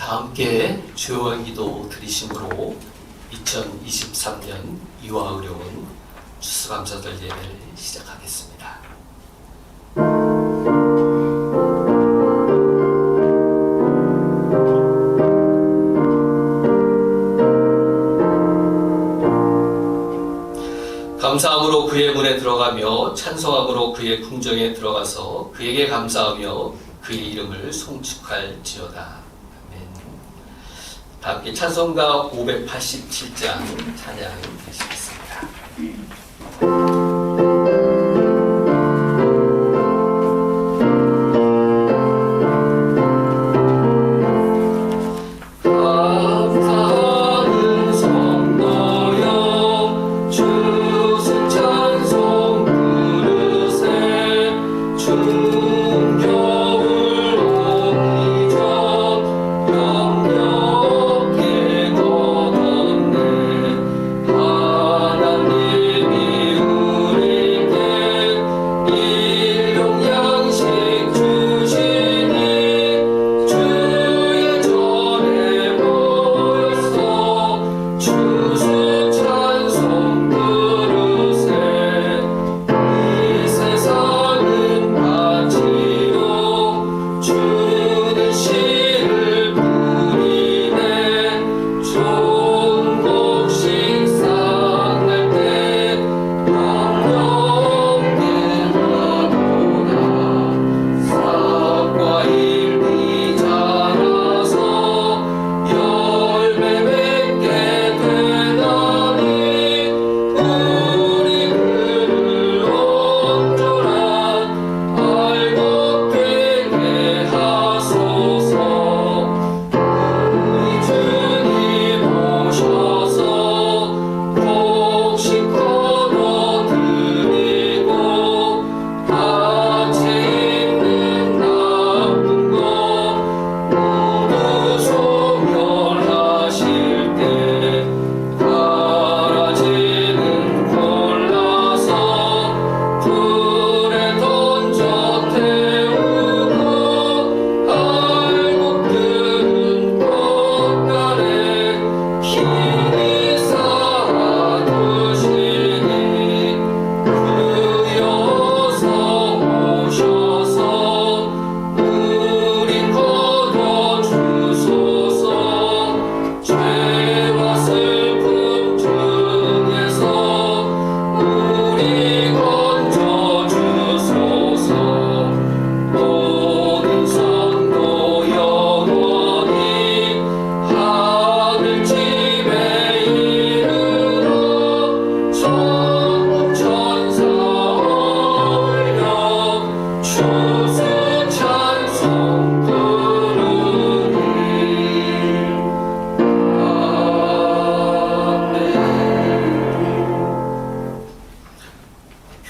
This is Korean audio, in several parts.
다 함께 조용한 기도 드리심으로 2023년 이화의료원 추수감사절 예배를 시작하겠습니다. 감사함으로 그의 문에 들어가며 찬송함으로 그의 궁정에 들어가서 그에게 감사하며 그의 이름을 송축할지어다. 아멘. 다 함께 찬송가 587장 찬양하시겠습니다.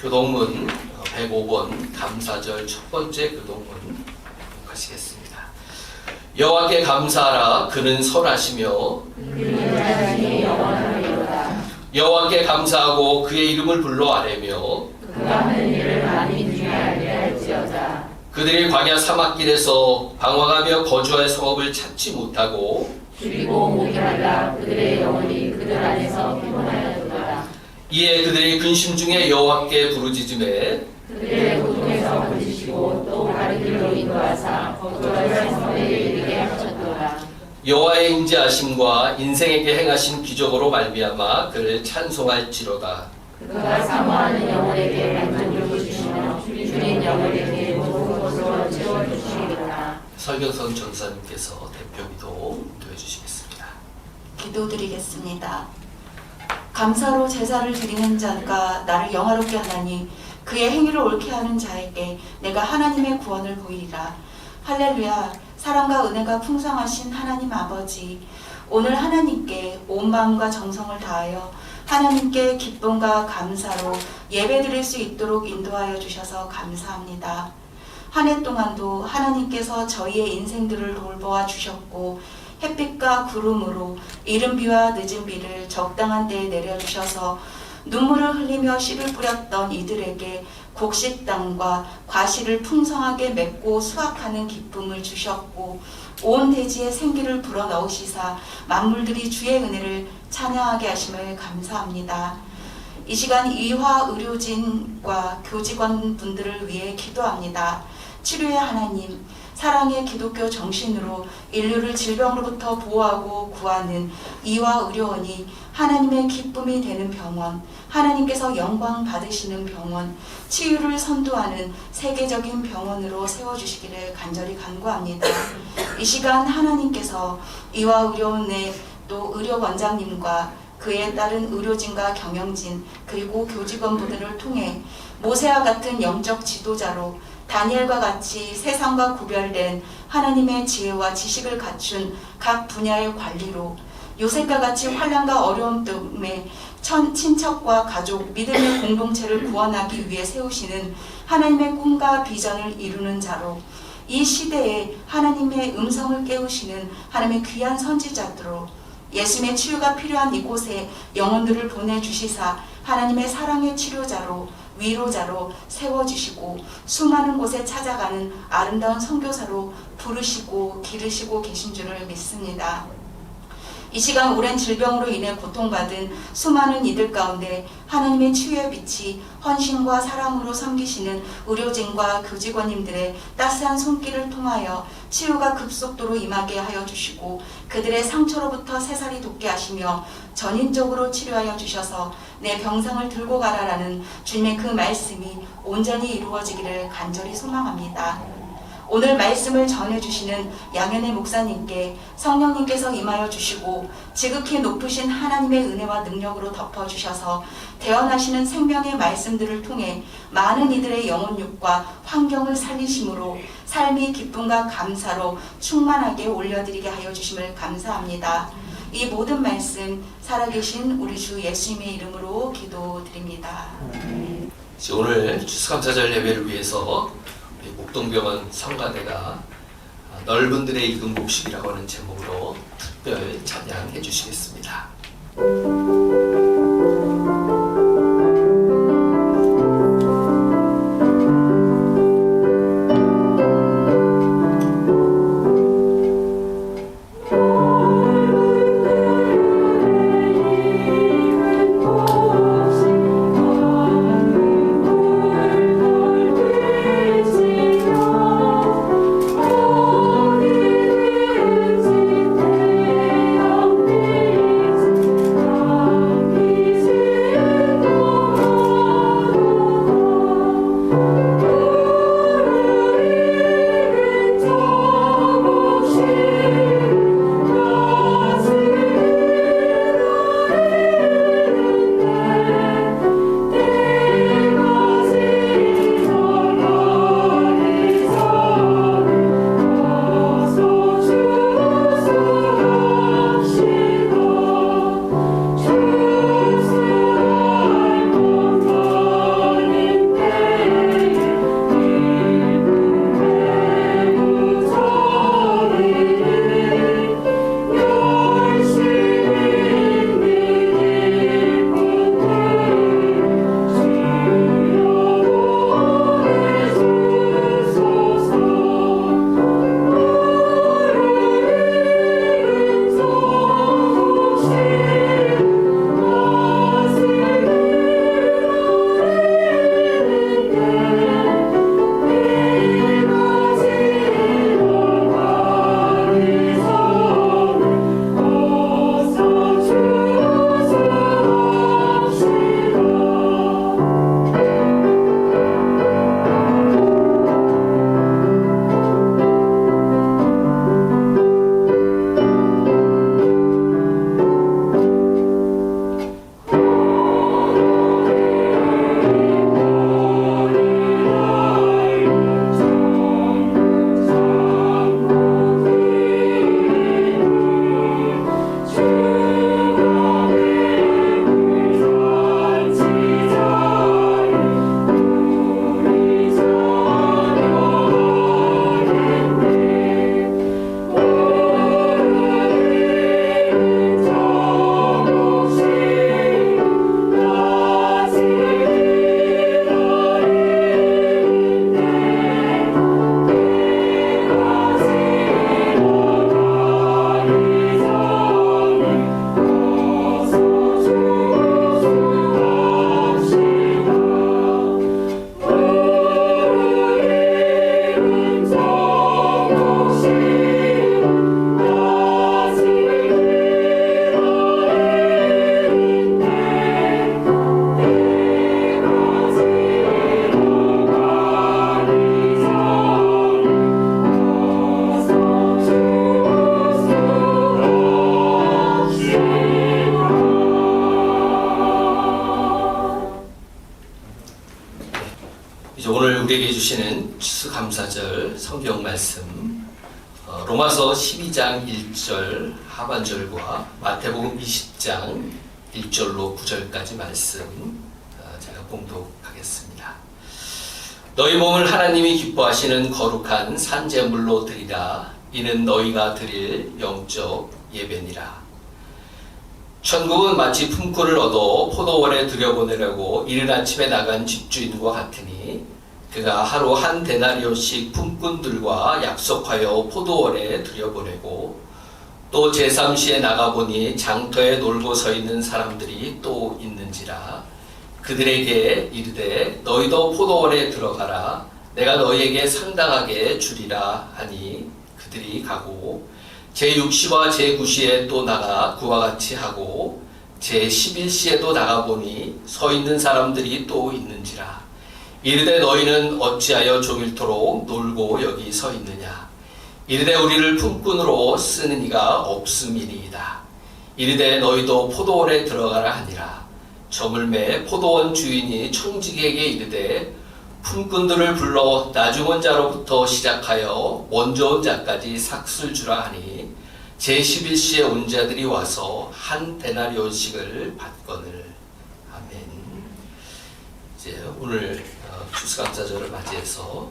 교동문 105번 감사절 첫 번째 교동문 하시겠습니다. 여호와께 감사하라. 그는 선하시며 여호와께 감사하고 그의 이름을 불러 아뢰며 그들이 광야 사막길에서 방황하며 거주할 성읍을 찾지 못하고 줄이고 목이하라. 그들의 영혼이 그들 안에서 피곤하였도다. 이에 그들의 근심 중에 여호와께 부르짖음에 그들의 고통에서 건지시고 또 다른 길로 인도하사 거주할 성읍에 이르게 하셨도다. 여호와의 인자하심과 인생에게 행하신 기적으로 말미암아 그를 찬송할지로다. 그가 사모하는 영혼에게 만족을 주시며 줄인 영혼에게 모든 것으로 채워주시리로다. 설경선 전사님께서 대표기도 인도해 주시겠습니다. 기도드리겠습니다. 감사로 제사를 드리는 자가 나를 영화롭게 하나니 그의 행위를 옳게 하는 자에게 내가 하나님의 구원을 보이리라. 할렐루야. 사랑과 은혜가 풍성하신 하나님 아버지, 오늘 하나님께 온 마음과 정성을 다하여 하나님께 기쁨과 감사로 예배드릴 수 있도록 인도하여 주셔서 감사합니다. 한 해 동안도 하나님께서 저희의 인생들을 돌보아 주셨고 햇빛과 구름으로 이른 비와 늦은 비를 적당한 때에 내려주셔서 눈물을 흘리며 씨를 뿌렸던 이들에게 곡식 땅과 과실을 풍성하게 맺고 수확하는 기쁨을 주셨고 온 대지에 생기를 불어넣으시사 만물들이 주의 은혜를 찬양하게 하심을 감사합니다. 이 시간 의화 의료진과 교직원 분들을 위해 기도합니다. 치료의 하나님, 사랑의 기독교 정신으로 인류를 질병으로부터 보호하고 구하는 의화 의료원이 하나님의 기쁨이 되는 병원, 하나님께서 영광 받으시는 병원, 치유를 선도하는 세계적인 병원으로 세워주시기를 간절히 간구합니다. 이 시간 하나님께서 의화 의료원의 또 의료원장님과 그에 따른 의료진과 경영진 그리고 교직원분들을 통해 모세와 같은 영적 지도자로 다니엘과 같이 세상과 구별된 하나님의 지혜와 지식을 갖춘 각 분야의 관리로 요셉과 같이 환난과 어려움 때문에 친척과 가족, 믿음의 공동체를 구원하기 위해 세우시는 하나님의 꿈과 비전을 이루는 자로 이 시대에 하나님의 음성을 깨우시는 하나님의 귀한 선지자들로 예수님의 치유가 필요한 이곳에 영혼들을 보내주시사 하나님의 사랑의 치료자로 위로자로 세워주시고 수많은 곳에 찾아가는 아름다운 선교사로 부르시고 기르시고 계신 줄을 믿습니다. 이 시간 오랜 질병으로 인해 고통받은 수많은 이들 가운데 하나님의 치유의 빛이 헌신과 사랑으로 섬기시는 의료진과 교직원님들의 따스한 손길을 통하여 치유가 급속도로 임하게 하여 주시고 그들의 상처로부터 새살이 돋게 하시며 전인적으로 치료하여 주셔서 내 병상을 들고 가라라는 주님의 그 말씀이 온전히 이루어지기를 간절히 소망합니다. 오늘 말씀을 전해주시는 양현애 목사님께 성령님께서 임하여 주시고 지극히 높으신 하나님의 은혜와 능력으로 덮어주셔서 대언하시는 생명의 말씀들을 통해 많은 이들의 영혼육과 환경을 살리심으로 삶이 기쁨과 감사로 충만하게 올려드리게 하여 주심을 감사합니다. 이 모든 말씀 살아계신 우리 주 예수님의 이름으로 기도드립니다. 오늘 추수감사절 예배를 위해서 우리 목동병원 성가대가 넓은 들의 익은 곡식이라고 하는 제목으로 특별 찬양해 주시겠습니다. 오 주시는 추수감사절 성경 말씀 로마서 12장 1절 하반절과 마태복음 20장 1절로 9절까지 말씀 제가 봉독하겠습니다. 너희 몸을 하나님이 기뻐하시는 거룩한 산제물로 드리라. 이는 너희가 드릴 영적 예배니라. 천국은 마치 품꾼을 얻어 포도원에 들여보내려고 이른 아침에 나간 집주인과 같으니 그가 하루 한 데나리온씩 품꾼들과 약속하여 포도원에 들여보내고 또 제3시에 나가보니 장터에 놀고 서 있는 사람들이 또 있는지라. 그들에게 이르되 너희도 포도원에 들어가라. 내가 너희에게 상당하게 주리라 하니 그들이 가고 제6시와 제9시에 또 나가 그와 같이 하고 제11시에도 나가보니 서 있는 사람들이 또 있는지라. 이르되 너희는 어찌하여 종일토록 놀고 여기 서 있느냐. 이르되 우리를 품꾼으로 쓰는 이가 없음이니이다. 이르되 너희도 포도원에 들어가라 하니라. 저물매 포도원 주인이 청지기에게 이르되 품꾼들을 불러 나중 온 자로부터 시작하여 먼저 온 자까지 삭슬 주라 하니 제11시에 온 자들이 와서 한 데나리온씩을 받거늘. 아멘. 이제 오늘 추수감사절을 맞이해서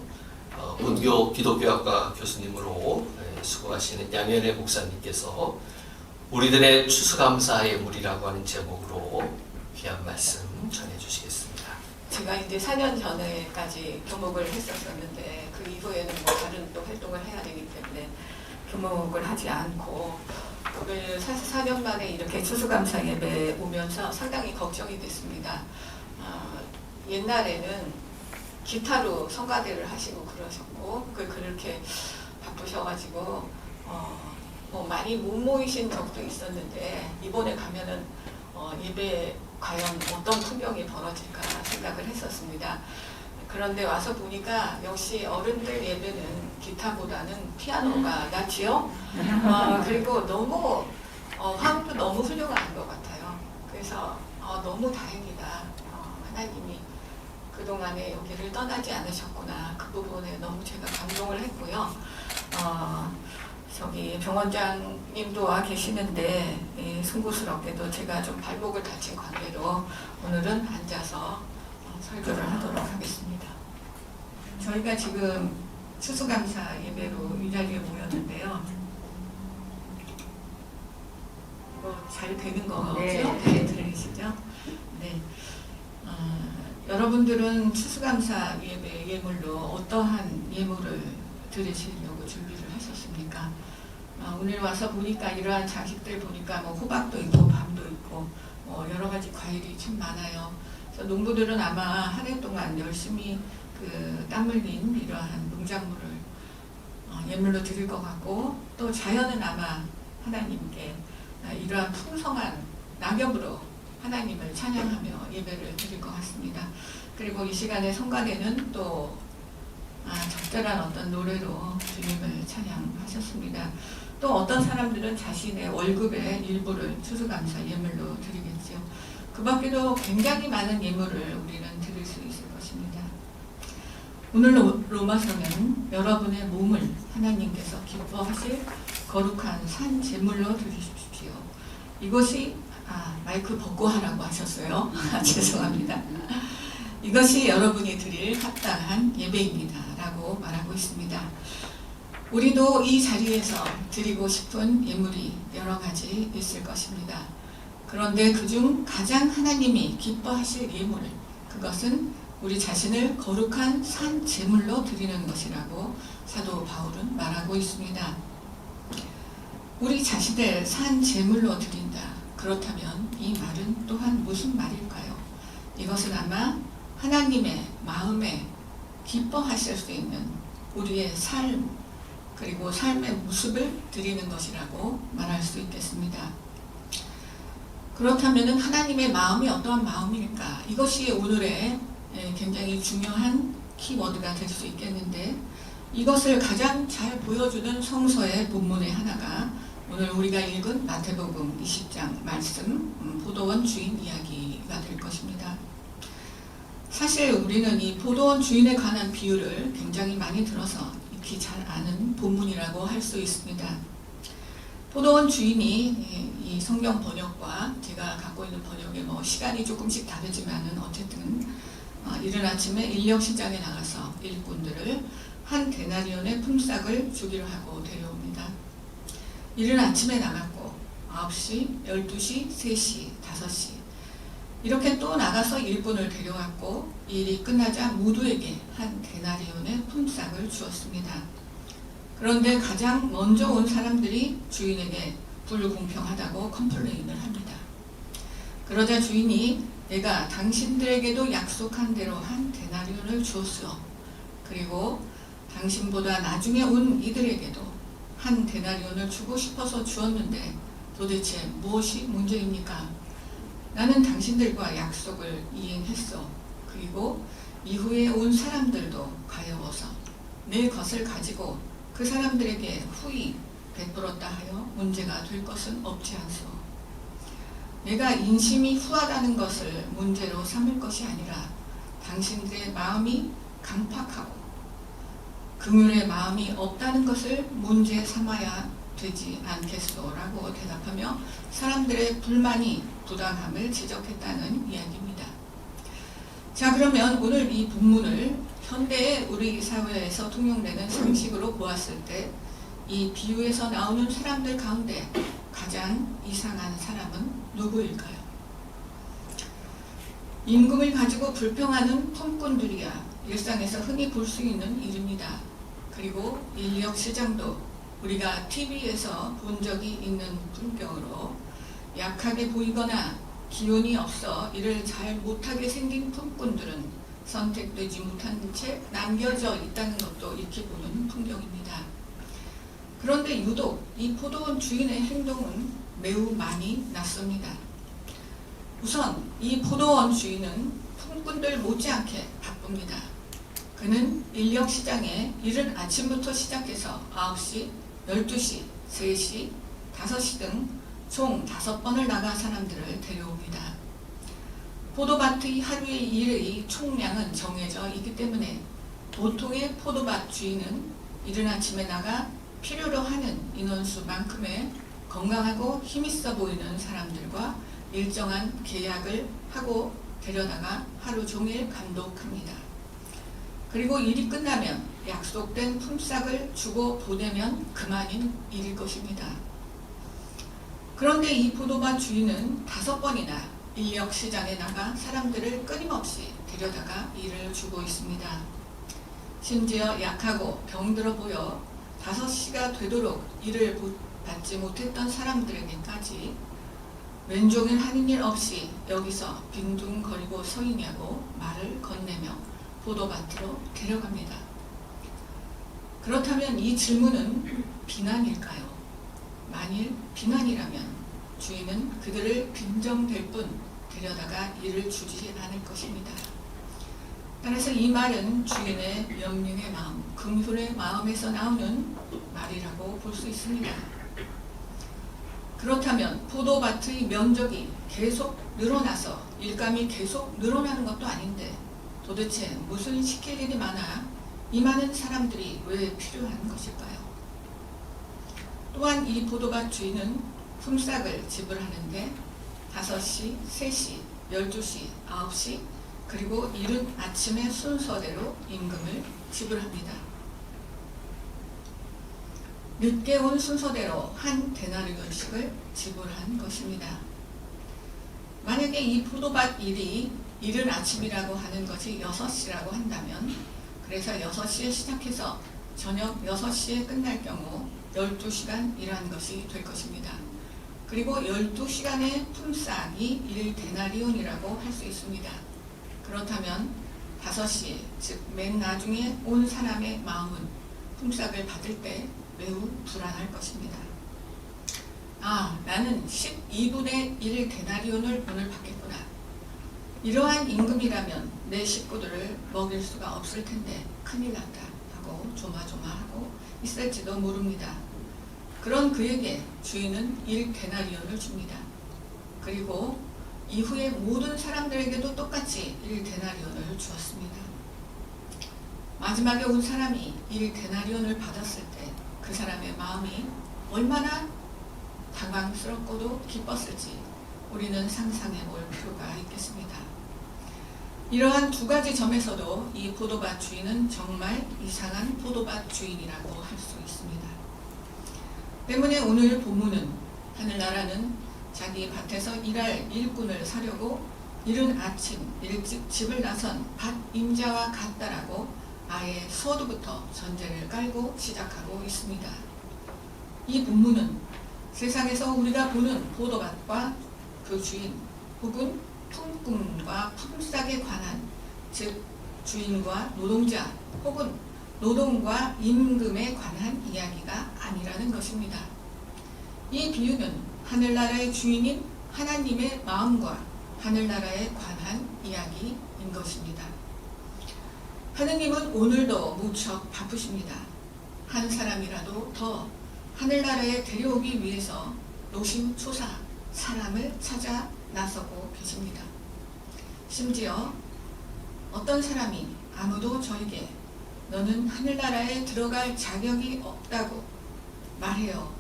본교 기독교학과 교수님으로 수고하시는 양현애 목사님께서 우리들의 추수감사의 물이라고 하는 제목으로 귀한 말씀 전해주시겠습니다. 제가 이제 4년 전에까지 교목을 했었었는데 그 이후에는 뭐 다른 또 활동을 해야 되기 때문에 교목을 하지 않고 오늘 사실 4년 만에 이렇게 추수감사 예배 오면서 상당히 걱정이 됐습니다. 옛날에는 기타로 성가대를 하시고 그러셨고 그렇게 바쁘셔가지고 뭐 많이 못 모이신 적도 있었는데 이번에 가면은 예배 과연 어떤 풍경이 벌어질까 생각을 했었습니다. 그런데 와서 보니까 역시 어른들 예배는 기타보다는 피아노가 낫지요. 그리고 너무 화음도 너무 훌륭한 것 같아요. 그래서 너무 다행이다. 하나님이 그동안에 여기를 떠나지 않으셨구나. 그 부분에 너무 제가 감동을 했고요. 저기 병원장님도 와 계시는데 송구스럽게도 제가 좀 발목을 다친 관계로 오늘은 앉아서 설교를 하도록 하겠습니다. 저희가 지금 추수감사 예배로 이 자리에 모였는데요. 이거 잘 되는 거죠? 네, 들으시죠? 네. 여러분들은 추수감사 예배 예물로 어떠한 예물을 드리시려고 준비를 하셨습니까? 오늘 와서 보니까 이러한 장식들 보니까 뭐 호박도 있고 밤도 있고 뭐 여러 가지 과일이 참 많아요. 그래서 농부들은 아마 한 해 동안 열심히 땀 흘린 이러한 농작물을 예물로 드릴 것 같고 또 자연은 아마 하나님께 이러한 풍성한 낙엽으로 하나님을 찬양하며 예배를 드릴 것 같습니다. 그리고 이 시간에 성가대는 또 적절한 어떤 노래로 주님을 찬양하셨습니다. 또 어떤 사람들은 자신의 월급의 일부를 추수감사 예물로 드리겠죠. 그 밖에도 굉장히 많은 예물을 우리는 드릴 수 있을 것입니다. 오늘 로마서는 여러분의 몸을 하나님께서 기뻐하실 거룩한 산 제물로 드리십시오. 이것이 마이크 벗고 하라고 하셨어요. 죄송합니다. 이것이 여러분이 드릴 합당한 예배입니다 라고 말하고 있습니다. 우리도 이 자리에서 드리고 싶은 예물이 여러 가지 있을 것입니다. 그런데 그중 가장 하나님이 기뻐하실 예물, 그것은 우리 자신을 거룩한 산 제물로 드리는 것이라고 사도 바울은 말하고 있습니다. 우리 자신을 산 제물로 드린다. 그렇다면 이 말은 또한 무슨 말일까요? 이것은 아마 하나님의 마음에 기뻐하실 수 있는 우리의 삶, 그리고 삶의 모습을 드리는 것이라고 말할 수 있겠습니다. 그렇다면 하나님의 마음이 어떠한 마음일까? 이것이 오늘의 굉장히 중요한 키워드가 될 수 있겠는데, 이것을 가장 잘 보여주는 성서의 본문의 하나가 오늘 우리가 읽은 마태복음 20장 말씀, 포도원 주인 이야기가 될 것입니다. 사실 우리는 이 포도원 주인에 관한 비유를 굉장히 많이 들어서 익히 잘 아는 본문이라고 할 수 있습니다. 포도원 주인이 이 성경 번역과 제가 갖고 있는 번역에 뭐 시간이 조금씩 다르지만은 어쨌든 이른 아침에 인력 시장에 나가서 일꾼들을 한 데나리온의 품삯을 주기로 하고 데려옵니다. 이른 아침에 나갔고 9시, 12시, 3시, 5시 이렇게 또 나가서 일꾼을 데려왔고 일이 끝나자 모두에게 한 데나리온의 품삯을 주었습니다. 그런데 가장 먼저 온 사람들이 주인에게 불공평하다고 컴플레인을 합니다. 그러자 주인이 내가 당신들에게도 약속한 대로 한 데나리온을 주었으오. 그리고 당신보다 나중에 온 이들에게도 한 데나리온을 주고 싶어서 주었는데 도대체 무엇이 문제입니까? 나는 당신들과 약속을 이행했어. 그리고 이후에 온 사람들도 가여워서 내 것을 가지고 그 사람들에게 후히 베풀었다 하여 문제가 될 것은 없지 않소. 내가 인심이 후하다는 것을 문제로 삼을 것이 아니라 당신들의 마음이 강팍하고 긍휼의 마음이 없다는 것을 문제 삼아야 되지 않겠소라고 대답하며 사람들의 불만이 부당함을 지적했다는 이야기입니다. 자, 그러면 오늘 이 본문을 현대의 우리 사회에서 통용되는 상식으로 보았을 때 이 비유에서 나오는 사람들 가운데 가장 이상한 사람은 누구일까요? 임금을 가지고 불평하는 품꾼들이야 일상에서 흔히 볼 수 있는 일입니다. 그리고 인력 시장도 우리가 TV에서 본 적이 있는 풍경으로 약하게 보이거나 기운이 없어 일을 잘 못하게 생긴 품꾼들은 선택되지 못한 채 남겨져 있다는 것도 익히 보는 풍경입니다. 그런데 유독 이 포도원 주인의 행동은 매우 많이 낯섭니다. 우선 이 포도원 주인은 품꾼들 못지않게 바쁩니다. 그는 인력시장에 이른 아침부터 시작해서 9시, 12시, 3시, 5시 등 총 5번을 나가 사람들을 데려옵니다. 포도밭의 하루의 일의 총량은 정해져 있기 때문에 보통의 포도밭 주인은 이른 아침에 나가 필요로 하는 인원수만큼의 건강하고 힘있어 보이는 사람들과 일정한 계약을 하고 데려다가 하루 종일 감독합니다. 그리고 일이 끝나면 약속된 품삯을 주고 보내면 그만인 일일 것입니다. 그런데 이 포도밭 주인은 5번이나 인력시장에 나가 사람들을 끊임없이 데려다가 일을 주고 있습니다. 심지어 약하고 병들어 보여 5시가 되도록 일을 받지 못했던 사람들에게까지 왼종일 하는 일 없이 여기서 빈둥거리고 서 있냐고 말을 건네며 포도밭으로 데려갑니다. 그렇다면 이 질문은 비난일까요? 만일 비난이라면 주인은 그들을 빈정댈 뿐 데려다가 일을 주지 않을 것입니다. 따라서 이 말은 주인의 명령의 마음, 긍휼의 마음에서 나오는 말이라고 볼 수 있습니다. 그렇다면 포도밭의 면적이 계속 늘어나서 일감이 계속 늘어나는 것도 아닌데 도대체 무슨 시킬 일이 많아 이 많은 사람들이 왜 필요한 것일까요? 또한 이 포도밭 주인은 품삯을 지불하는데 5시, 3시, 12시, 9시 그리고 이른 아침의 순서대로 임금을 지불합니다. 늦게 온 순서대로 한 데나리온씩을 지불한 것입니다. 만약에 이 포도밭 일이 이른 아침이라고 하는 것이 6시라고 한다면 그래서 6시에 시작해서 저녁 6시에 끝날 경우 12시간 일한 것이 될 것입니다. 그리고 12시간의 품삯이 1데나리온이라고 할 수 있습니다. 그렇다면 5시, 즉 맨 나중에 온 사람의 마음은 품삯을 받을 때 매우 불안할 것입니다. 아, 나는 12분의 1데나리온을 오늘 받겠구나. 이러한 임금이라면 내 식구들을 먹일 수가 없을 텐데 큰일 났다 하고 조마조마하고 있을지도 모릅니다. 그런 그에게 주인은 1데나리온을 줍니다. 그리고 이후에 모든 사람들에게도 똑같이 1데나리온을 주었습니다. 마지막에 온 사람이 1데나리온을 받았을 때 그 사람의 마음이 얼마나 당황스럽고도 기뻤을지 우리는 상상해 볼 필요가 있겠습니다. 이러한 두 가지 점에서도 이 포도밭 주인은 정말 이상한 포도밭 주인이라고 할 수 있습니다. 때문에 오늘 본문은 하늘나라는 자기 밭에서 일할 일꾼을 사려고 이른 아침 일찍 집을 나선 밭 임자와 같다라고 아예 서두부터 전제를 깔고 시작하고 있습니다. 이 본문은 세상에서 우리가 보는 포도밭과 그 주인 혹은 품꾼과 품삯에 관한, 즉 주인과 노동자 혹은 노동과 임금에 관한 이야기가 아니라는 것입니다. 이 비유는 하늘나라의 주인인 하나님의 마음과 하늘나라에 관한 이야기인 것입니다. 하느님은 오늘도 무척 바쁘십니다. 한 사람이라도 더 하늘나라에 데려오기 위해서 노심초사 사람을 찾아 나서고 계십니다. 심지어 어떤 사람이 아무도 저에게 너는 하늘나라에 들어갈 자격이 없다고 말해요.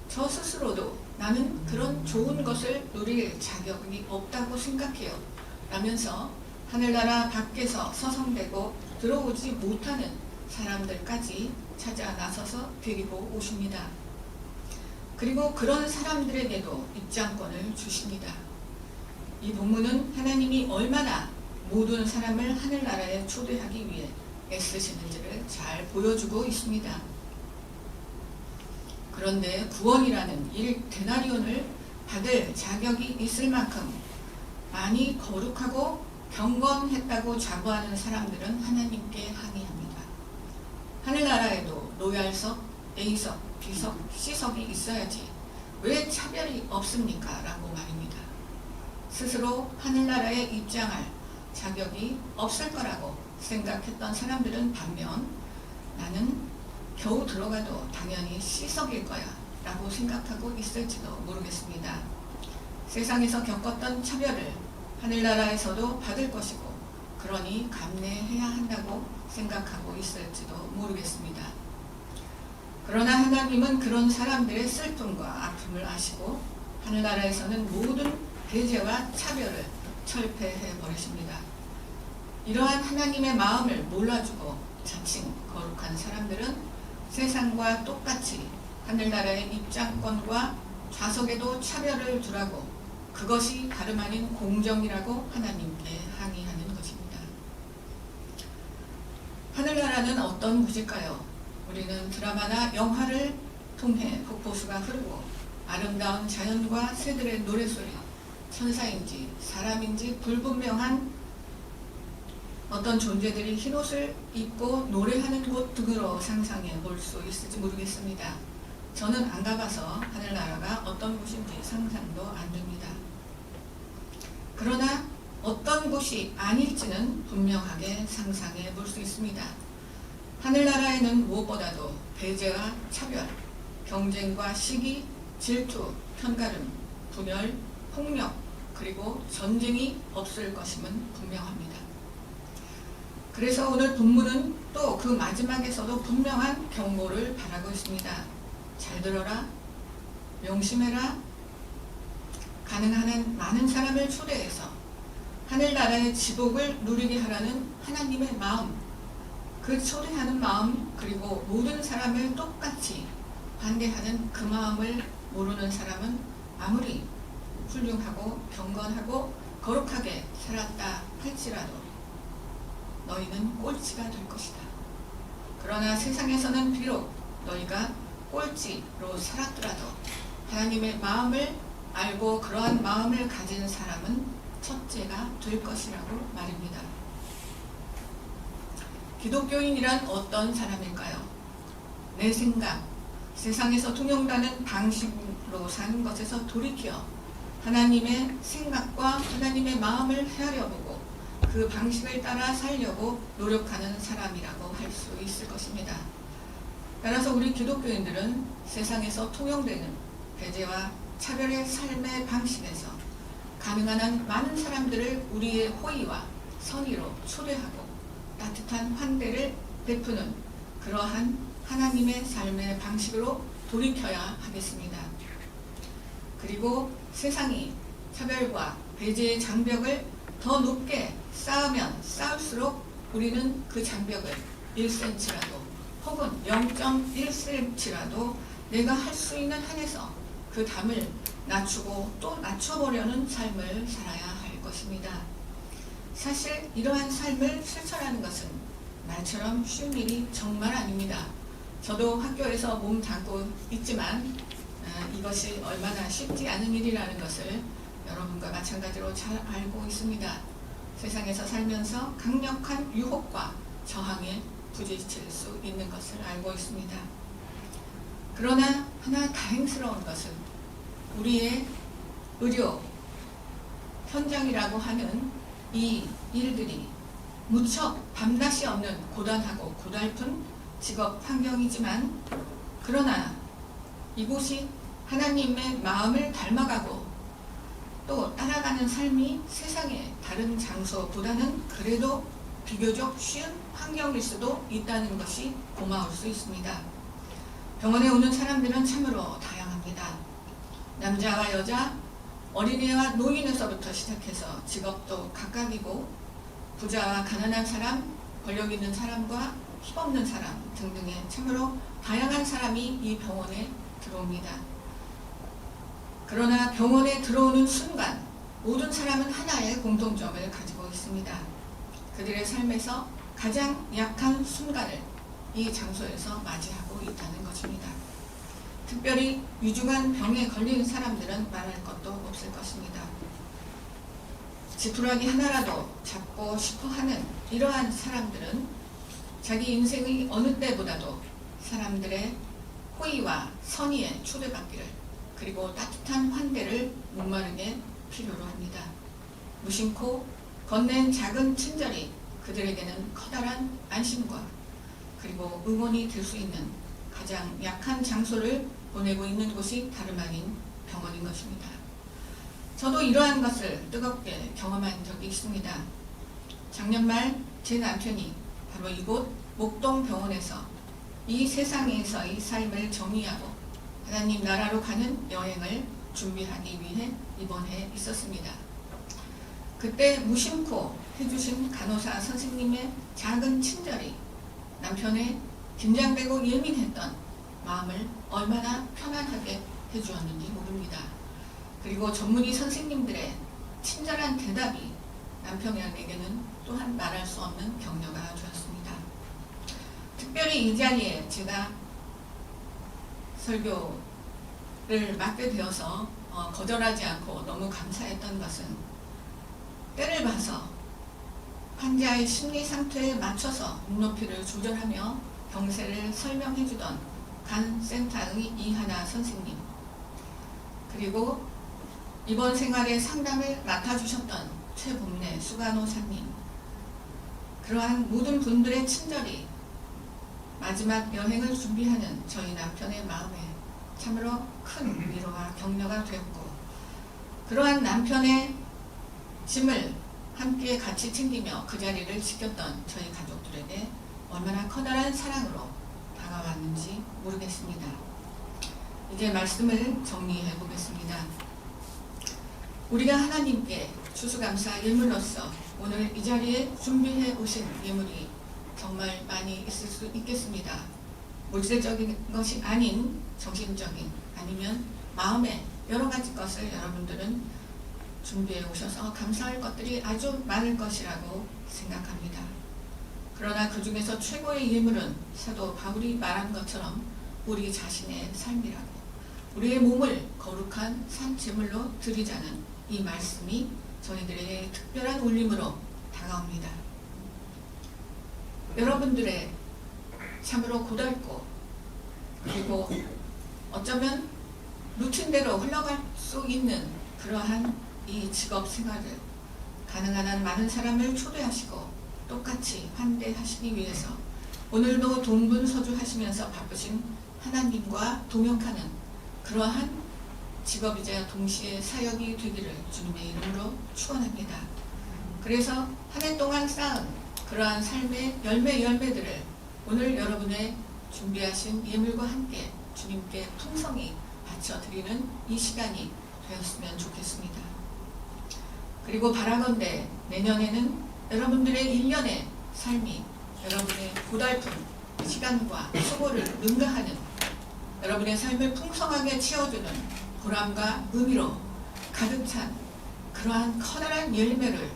저 스스로도 나는 그런 좋은 것을 누릴 자격이 없다고 생각해요. 라면서 하늘나라 밖에서 서성대고 들어오지 못하는 사람들까지 찾아 나서서 데리고 오십니다. 그리고 그런 사람들에게도 입장권을 주십니다. 이 본문은 하나님이 얼마나 모든 사람을 하늘나라에 초대하기 위해 애쓰시는지를 잘 보여주고 있습니다. 그런데 구원이라는 1데나리온을 받을 자격이 있을 만큼 많이 거룩하고 경건했다고 자부하는 사람들은 하나님께 항의합니다. 하늘나라에도 노얄석, A석, B석, C석이 있어야지 왜 차별이 없습니까? 라고 말입니다. 스스로 하늘나라에 입장할 자격이 없을 거라고 생각했던 사람들은 반면 나는 겨우 들어가도 당연히 C석일 거야 라고 생각하고 있을지도 모르겠습니다. 세상에서 겪었던 차별을 하늘나라에서도 받을 것이고 그러니 감내해야 한다고 생각하고 있을지도 모르겠습니다. 그러나 하나님은 그런 사람들의 슬픔과 아픔을 아시고 하늘나라에서는 모든 배제와 차별을 철폐해 버리십니다. 이러한 하나님의 마음을 몰라주고 자칭 거룩한 사람들은 세상과 똑같이 하늘나라의 입장권과 좌석에도 차별을 두라고 그것이 다름 아닌 공정이라고 하나님께 항의하는 것입니다. 하늘나라는 어떤 곳일까요? 우리는 드라마나 영화를 통해 폭포수가 흐르고 아름다운 자연과 새들의 노래소리, 천사인지 사람인지 불분명한 어떤 존재들이 흰옷을 입고 노래하는 곳 등으로 상상해 볼 수 있을지 모르겠습니다. 저는 안 가봐서 하늘나라가 어떤 곳인지 상상도 안 됩니다. 그러나 어떤 곳이 아닐지는 분명하게 상상해 볼 수 있습니다. 하늘나라에는 무엇보다도 배제와 차별, 경쟁과 시기, 질투, 편가름, 분열, 폭력, 그리고 전쟁이 없을 것임은 분명합니다. 그래서 오늘 본문은 또 그 마지막에서도 분명한 경고를 바라고 있습니다. 잘 들어라, 명심해라, 가능한 한 많은 사람을 초대해서 하늘나라의 지복을 누리게 하라는 하나님의 마음, 그 초대하는 마음, 그리고 모든 사람을 똑같이 반대하는 그 마음을 모르는 사람은 아무리 훌륭하고 경건하고 거룩하게 살았다 할지라도 너희는 꼴찌가 될 것이다. 그러나 세상에서는 비록 너희가 꼴찌로 살았더라도 하나님의 마음을 알고 그러한 마음을 가진 사람은 첫째가 될 것이라고 말입니다. 기독교인이란 어떤 사람일까요? 내 생각, 세상에서 통용되는 방식으로 사는 것에서 돌이켜 하나님의 생각과 하나님의 마음을 헤아려보고 그 방식을 따라 살려고 노력하는 사람이라고 할 수 있을 것입니다. 따라서 우리 기독교인들은 세상에서 통용되는 배제와 차별의 삶의 방식에서 가능한 한 많은 사람들을 우리의 호의와 선의로 초대하고 따뜻한 환대를 베푸는 그러한 하나님의 삶의 방식으로 돌이켜야 하겠습니다. 그리고 세상이 차별과 배제의 장벽을 더 높게 쌓으면 쌓을수록 우리는 그 장벽을 1cm라도 혹은 0.1cm라도 내가 할 수 있는 한에서 그 담을 낮추고 또 낮춰보려는 삶을 살아야 할 것입니다. 사실 이러한 삶을 실천하는 것은 말처럼 쉬운 일이 정말 아닙니다. 저도 학교에서 몸 담고 있지만 이것이 얼마나 쉽지 않은 일이라는 것을 여러분과 마찬가지로 잘 알고 있습니다. 세상에서 살면서 강력한 유혹과 저항에 부딪힐 수 있는 것을 알고 있습니다. 그러나 하나 다행스러운 것은 우리의 의료 현장이라고 하는 이 일들이 무척 밤낮이 없는 고단하고 고달픈 직업 환경이지만, 그러나 이곳이 하나님의 마음을 닮아가고 또 따라가는 삶이 세상의 다른 장소보다는 그래도 비교적 쉬운 환경일 수도 있다는 것이 고마울 수 있습니다. 병원에 오는 사람들은 참으로 다양합니다. 남자와 여자, 어린이와 노인에서부터 시작해서 직업도 각각이고 부자와 가난한 사람, 권력 있는 사람과 힘없는 사람 등등의 참으로 다양한 사람이 이 병원에 들어옵니다. 그러나 병원에 들어오는 순간 모든 사람은 하나의 공통점을 가지고 있습니다. 그들의 삶에서 가장 약한 순간을 이 장소에서 맞이하고 있다는 것입니다. 특별히 위중한 병에 걸린 사람들은 말할 것도 없을 것입니다. 지푸라기 하나라도 잡고 싶어 하는 이러한 사람들은 자기 인생의 어느 때보다도 사람들의 호의와 선의에 초대받기를, 그리고 따뜻한 환대를 목마르게 필요로 합니다. 무심코 건넨 작은 친절이 그들에게는 커다란 안심과 그리고 응원이 될 수 있는 가장 약한 장소를 보내고 있는 곳이 다름 아닌 병원인 것입니다. 저도 이러한 것을 뜨겁게 경험한 적이 있습니다. 작년 말 제 남편이 바로 이곳 목동병원에서 이 세상에서의 삶을 정리하고 하나님 나라로 가는 여행을 준비하기 위해 입원해 있었습니다. 그때 무심코 해주신 간호사 선생님의 작은 친절이 남편의 긴장되고 예민했던 마음을 얼마나 편안하게 해주었는지 모릅니다. 그리고 전문의 선생님들의 친절한 대답이 남편에게는 또한 말할 수 없는 격려가 되었습니다. 특별히 이 자리에 제가 설교를 맡게 되어서 거절하지 않고 너무 감사했던 것은 때를 봐서 환자의 심리 상태에 맞춰서 눈높이를 조절하며 병세를 설명해주던 간센터의 이하나 선생님, 그리고 입원 생활의 상담을 맡아주셨던 최봄래 수간호사님, 그러한 모든 분들의 친절이 마지막 여행을 준비하는 저희 남편의 마음에 참으로 큰 위로와 격려가 되었고, 그러한 남편의 짐을 함께 같이 챙기며 그 자리를 지켰던 저희 가족들에게 얼마나 커다란 사랑으로 다가왔는지 모르겠습니다. 이제 말씀을 정리해 보겠습니다. 우리가 하나님께 추수감사 예물로서 오늘 이 자리에 준비해 오신 예물이 정말 많이 있을 수 있겠습니다. 물질적인 것이 아닌 정신적인, 아니면 마음의 여러 가지 것을 여러분들은 준비해 오셔서 감사할 것들이 아주 많을 것이라고 생각합니다. 그러나 그 중에서 최고의 예물은 사도 바울이 말한 것처럼 우리 자신의 삶이라고, 우리의 몸을 거룩한 산 제물로 드리자는 이 말씀이 저희들에게 특별한 울림으로 다가옵니다. 여러분들의 참으로 고달고 그리고 어쩌면 루틴대로 흘러갈 수 있는 그러한 이 직업 생활을 가능한 한 많은 사람을 초대하시고 똑같이 환대하시기 위해서 오늘도 동분서주하시면서 바쁘신 하나님과 동역하는 그러한 직업이자 동시에 사역이 되기를 주님의 이름으로 축원합니다. 그래서 한 해 동안 쌓은 그러한 삶의 열매들을 오늘 여러분의 준비하신 예물과 함께 주님께 풍성히 바쳐드리는 이 시간이 되었으면 좋겠습니다. 그리고 바라건대 내년에는 여러분들의 1년의 삶이 여러분의 고달픈 시간과 수고를 능가하는, 여러분의 삶을 풍성하게 채워주는 보람과 의미로 가득 찬 그러한 커다란 열매를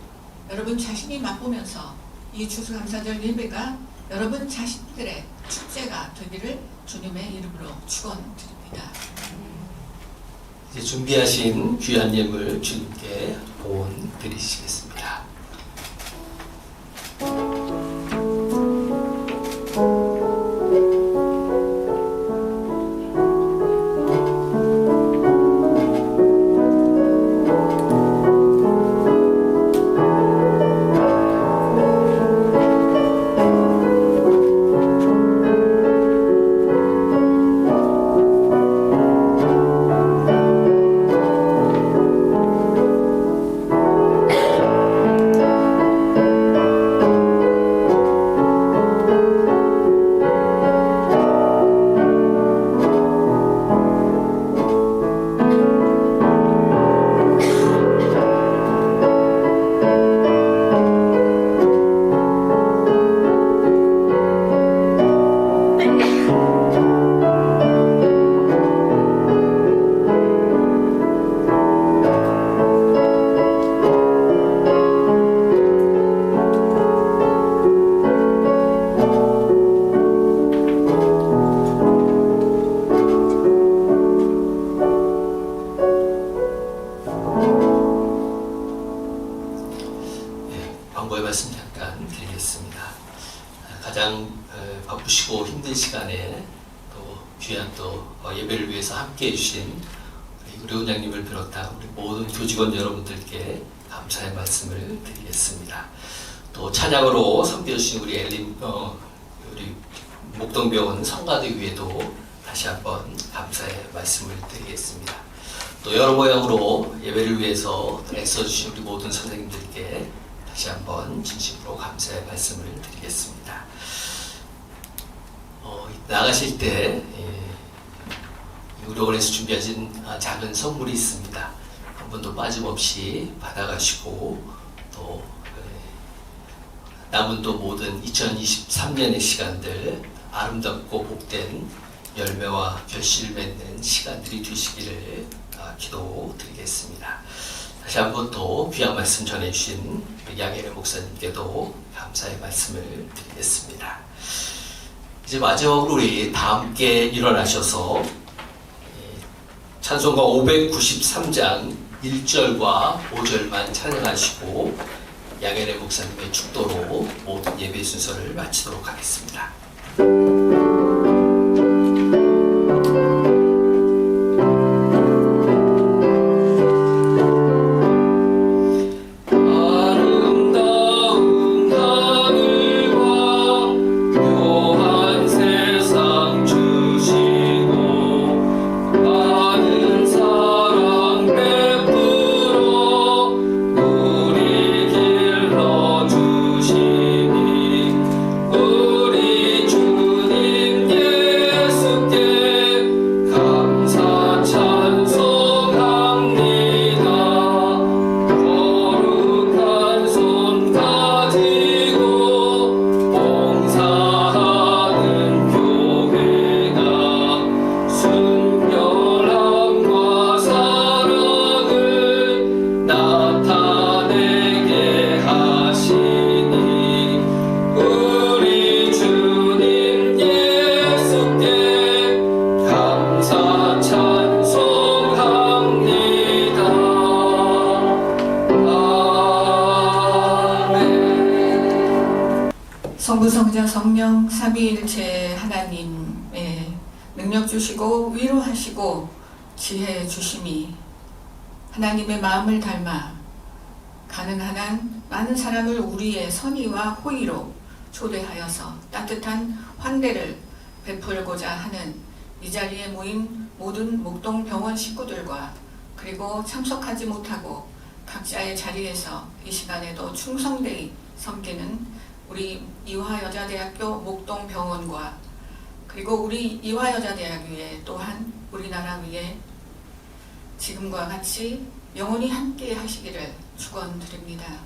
여러분 자신이 맛보면서 이 추수감사절 예배가 여러분 자신들의 축제가 되기를 주님의 이름으로 축원드립니다. 이제 준비하신 귀한 예물 주님께 보온 드리시겠습니다. 광고의 말씀 잠깐 드리겠습니다. 가장 바쁘시고 힘든 시간에 또 귀한 또 예배를 위해서 함께해 주신 우리 의원장님을 비롯한 우리 모든 교직원 여러분들께 감사의 말씀을 드리겠습니다. 또 찬양으로 섬겨주신 우리 우리 목동병원 성가대교회도 다시 한번 감사의 말씀을 드리겠습니다. 또 여러 모양으로 예배를 위해서 애써주신 우리 모든 선생님들께 다시 한번 진심으로 감사의 말씀을 드리겠습니다. 나가실 때 의료원에서 준비하신 작은 선물이 있습니다. 한 번도 빠짐없이 받아가시고 또 남은 또 모든 2023년의 시간들 아름답고 복된 열매와 결실을 맺는 시간들이 되시기를 기도드리겠습니다. 다시 한번 또 귀한 말씀 전해주신 양현애 목사님께도 감사의 말씀을 드리겠습니다. 이제 마지막으로 우리 다 함께 일어나셔서 찬송가 593장 1절과 5절만 찬양하시고 양현애 목사님의 축도로 모든 예배 순서를 마치도록 하겠습니다. 성부성자 성령 삼위일체 하나님의 능력 주시고 위로하시고 지혜 주심이 하나님의 마음을 닮아 가능한 한 많은 사람을 우리의 선의와 호의로 초대하여서 따뜻한 환대를 베풀고자 하는 이 자리에 모인 모든 목동병원 식구들과 그리고 참석하지 못하고 각자의 자리에서 이 시간에도 충성되이 섬기는 우리 이화여자대학교 목동병원과 그리고 우리 이화여자대학교에 또한 우리나라 위에 지금과 같이 영원히 함께 하시기를 축원드립니다.